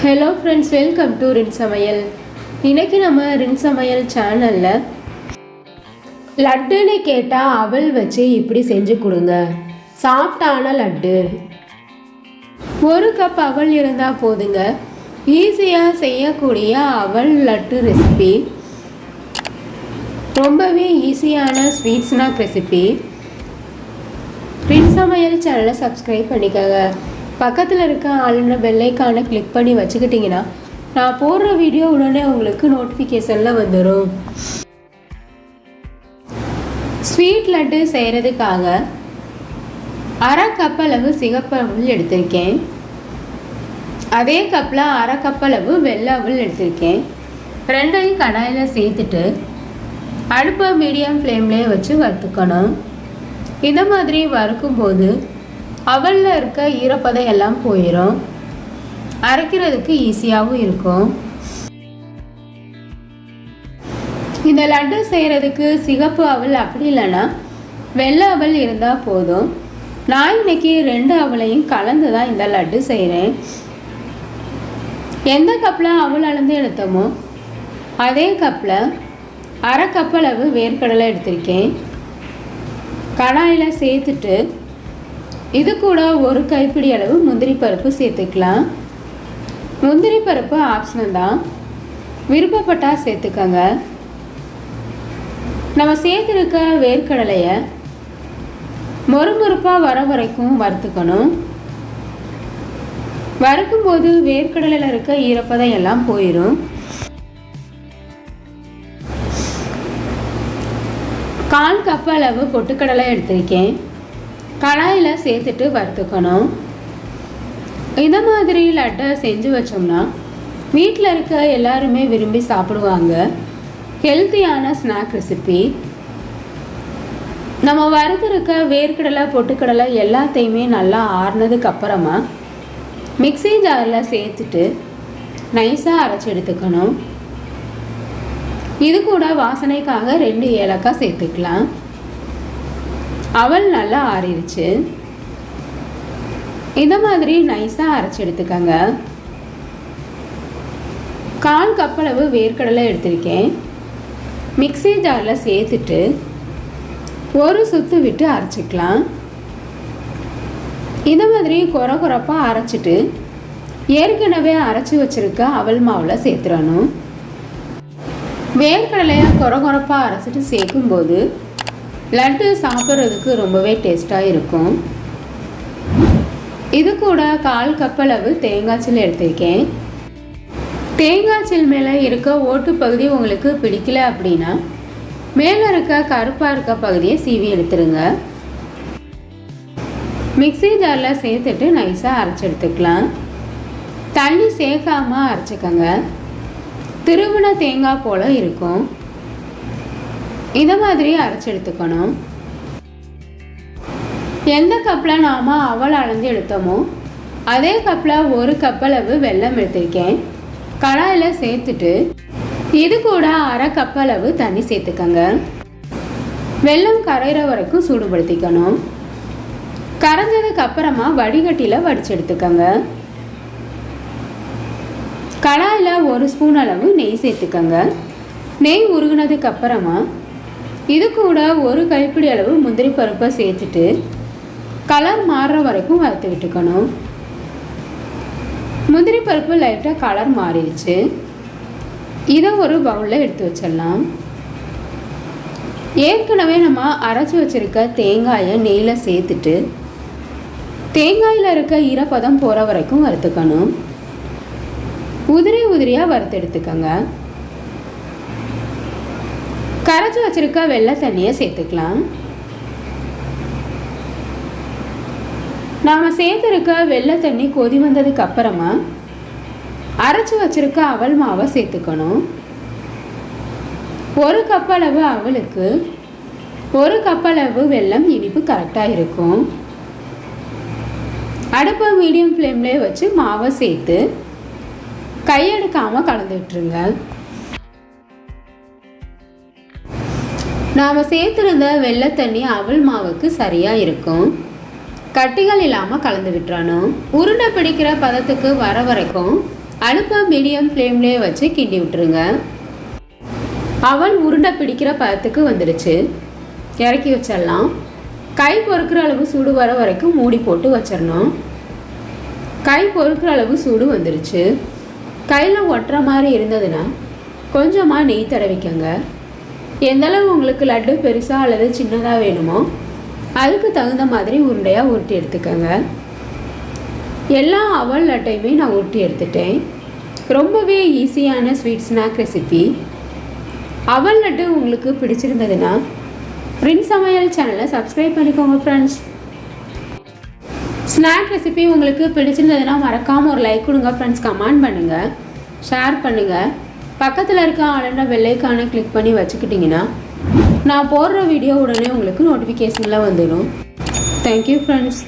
Hello friends, welcome to ரின் சமையல். இன்றைக்கி நம்ம ரின் சமையல் சேனலில் லட்டுன்னு கேட்டால் அவல் வச்சு இப்படி செஞ்சு கொடுங்க. சாஃப்டான லட்டு. 1 கப் அவல் இருந்தால் போதுங்க. ஈஸியாக செய்யக்கூடிய அவல் லட்டு ரெசிபி. ரொம்பவே ஈஸியான ஸ்வீட் ஸ்நாக் ரெசிபி. ரின் சமையல் சேனலை சப்ஸ்கிரைப் பண்ணிக்கோங்க. பக்கத்தில் இருக்க ஆளுன பெல் ஐகானை கிளிக் பண்ணி வச்சுக்கிட்டிங்கன்னா நான் போடுற வீடியோ உடனே உங்களுக்கு நோட்டிஃபிகேஷனில் வந்துடும். ஸ்வீட் லட்டு செய்கிறதுக்காக 1/2 கப் அளவு சிகப்பு அவல் எடுத்திருக்கேன். அதே கப்பில் 1/2 கப் அளவு வெள்ளை அவல் எடுத்திருக்கேன். ரெண்டையும் கடாயில் சேர்த்துட்டு அடுப்பை மீடியம் ஃப்ளேம்லேயே வச்சு வறுத்துக்கணும். இந்த மாதிரி வறுக்கும்போது அவலில் இருக்க ஈரப்பதம் எல்லாம் போயிடும். அரைக்கிறதுக்கு ஈஸியாகவும் இருக்கும். இந்த லட்டு செய்கிறதுக்கு சிகப்பு அவல் அப்படி இல்லைன்னா வெள்ளை அவல் இருந்தால் போதும். நான் இன்னைக்கு 2 அவலையும் கலந்து தான் இந்த லட்டு செய்கிறேன். எந்த கப்பில் அவல் அளந்து எடுத்தோமோ அதே கப்பில் 1/2 கப் அளவு வேர்க்கடலை எடுத்திருக்கேன். கடாயில் சேர்த்துட்டு இது கூட 1 கைப்பிடி அளவு முந்திரி பருப்பு சேர்த்துக்கலாம். முந்திரி பருப்பு ஆப்ஷனல் தான், விருப்பப்பட்டால் சேர்த்துக்கங்க. நம்ம சேர்த்துருக்க வேர்க்கடலையை மொறுமொறுப்பாக வர வரைக்கும் வறுத்துக்கணும். வறுக்கும்போது வேர்க்கடலையில் இருக்க ஈரப்பதம் எல்லாம் போயிடும். 1/4 கப் அளவு பொட்டுக்கடலை எடுத்திருக்கேன். கடாயில் சேர்த்துட்டு வறுத்துக்கணும். இந்த மாதிரி லட்டை செஞ்சு வச்சோம்னா வீட்டில் இருக்க எல்லாருமே விரும்பி சாப்பிடுவாங்க. ஹெல்த்தியான ஸ்நாக் ரெசிபி. நம்ம வறுத்துருக்க வேர்க்கடலை பொட்டுக்கடலை எல்லாத்தையுமே நல்லா ஆறுனதுக்கு அப்புறமா மிக்ஸி ஜாரில் சேர்த்துட்டு நைஸாக அரைச்சி எடுத்துக்கணும். இது கூட வாசனைக்காக 2 ஏலக்காய் சேர்த்துக்கலாம். அவல் நல்லா ஆறிடுச்சு. இந்த மாதிரி நைஸாக அரைச்சி எடுத்துக்கங்க. 1/4 கப் அளவு வேர்க்கடலை எடுத்திருக்கேன். மிக்ஸி ஜாரில் சேர்த்துட்டு ஒரு சுற்று விட்டு அரைச்சிக்கலாம். இந்த மாதிரி கொரப்பாக அரைச்சிட்டு ஏற்கனவே அரைச்சி வச்சுருக்க அவல் மாவில் சேர்த்துடணும். வேர்க்கடலையை கொரப்பாக அரைச்சிட்டு சேர்க்கும்போது லட்டு சாப்பிட்றதுக்கு ரொம்பவே டேஸ்ட்டாக இருக்கும். இது கூட 1/4 கப் அளவு தேங்காய் சில் எடுத்திருக்கேன். தேங்காய் சில் மேலே இருக்க ஓட்டு பகுதி உங்களுக்கு பிடிக்கல அப்படின்னா மேலே இருக்க கருப்பாக இருக்க பகுதியை சீவி எடுத்துருங்க. மிக்ஸி ஜாரில் சேர்த்துட்டு நைஸாக அரைச்சி எடுத்துக்கலாம். தண்ணி சேர்க்காமல் அரைச்சிக்கங்க. திருவின தேங்காய் போல் இருக்கும். இந்த மாதிரி அரைச்சி எடுத்துக்கணும். எந்த கப்பில் நாம் அவல் அளந்து எடுத்தோமோ அதே கப்பில் 1 கப் அளவு வெல்லம் எடுத்திருக்கேன். கடாயில் சேர்த்துட்டு இது கூட 1/2 கப் அளவு தண்ணி சேர்த்துக்கங்க. வெல்லம் கரைகிற வரைக்கும் சூடுபடுத்திக்கணும். கரைஞ்சதுக்கு அப்புறமா வடிகட்டியில் வடித்து எடுத்துக்கங்க. கடாயில் 1 ஸ்பூன் அளவு நெய் சேர்த்துக்கங்க. நெய் உருகுனதுக்கு அப்புறமா இது கூட 1 கைப்பிடி அளவு முந்திரி பருப்பை சேர்த்துட்டு கலர் மாறுற வரைக்கும் வறுத்து விட்டுக்கணும். முந்திரி பருப்பு லைட்டாக கலர் மாறிடுச்சு. இதை ஒரு பவுலில் எடுத்து வச்சிடலாம். ஏற்கனவே நம்ம அரைச்சி வச்சுருக்க தேங்காயை நெய்யில் சேர்த்துட்டு தேங்காயில் இருக்க ஈரப்பதம் போகிற வரைக்கும் வறுத்துக்கணும். உதிரியாக வறுத்து எடுத்துக்கங்க. கரைச்சி வச்சிருக்க வெள்ளை தண்ணியை சேர்த்துக்கலாம். நாம் சேர்த்துருக்க வெள்ளை தண்ணி கொதி வந்ததுக்கு அப்புறமா அரைச்சி வச்சிருக்க அவல் மாவை சேர்த்துக்கணும். 1 கப் அளவு அவலுக்கு 1 கப் அளவு வெல்லம் இனிப்பு கரெக்டாக இருக்கும். அடுப்பை மீடியம் ஃப்ளேம்லேயே வச்சு மாவை சேர்த்து கையெடுக்காமல் கலந்து விட்டுருங்க. நாம் சேர்த்துருந்த வெள்ளை தண்ணி அவல் மாவுக்கு சரியாக இருக்கும். கட்டிகள் இல்லாமல் கலந்து விட்டுறணும். உருண்டை பிடிக்கிற பதத்துக்கு வர வரைக்கும் அடுப்பை மீடியம் ஃப்ளேம்லேயே வச்சு கிண்டி விட்டுருங்க. அவல் உருண்டை பிடிக்கிற பதத்துக்கு வந்துடுச்சு. இறக்கி வச்சிடலாம். கை பொறுக்கிற அளவு சூடு வர வரைக்கும் மூடி போட்டு வச்சிடணும். கை பொறுக்கிற அளவு சூடு வந்துடுச்சு. கையில் ஒட்டுற மாதிரி இருந்ததுன்னா கொஞ்சமாக நெய் தடவிக்கங்க. எந்தளவு உங்களுக்கு லட்டு பெருசாக அல்லது சின்னதாக வேணுமோ அதுக்கு தகுந்த மாதிரி உருண்டையாக உருட்டி எடுத்துக்கோங்க. எல்லா அவல் லட்டையுமே நான் உருட்டி எடுத்துட்டேன். ரொம்பவே ஈஸியான ஸ்வீட் ஸ்நாக் ரெசிபி. அவல் லட்டு உங்களுக்கு பிடிச்சிருந்ததுன்னா சமையல் சேனலை சப்ஸ்கிரைப் பண்ணிக்கோங்க ஃப்ரெண்ட்ஸ். ஸ்நாக் ரெசிபி உங்களுக்கு பிடிச்சிருந்ததுன்னா மறக்காமல் ஒரு லைக் கொடுங்க ஃப்ரெண்ட்ஸ். கமெண்ட் பண்ணுங்கள், ஷேர் பண்ணுங்கள். பக்கத்தில் இருக்க ஆளுன்ற பெல்லைக்கான கிளிக் பண்ணி வச்சுக்கிட்டிங்கன்னா நான் போடுற வீடியோ உடனே உங்களுக்கு நோட்டிஃபிகேஷனில் வந்துடும். Thank you friends.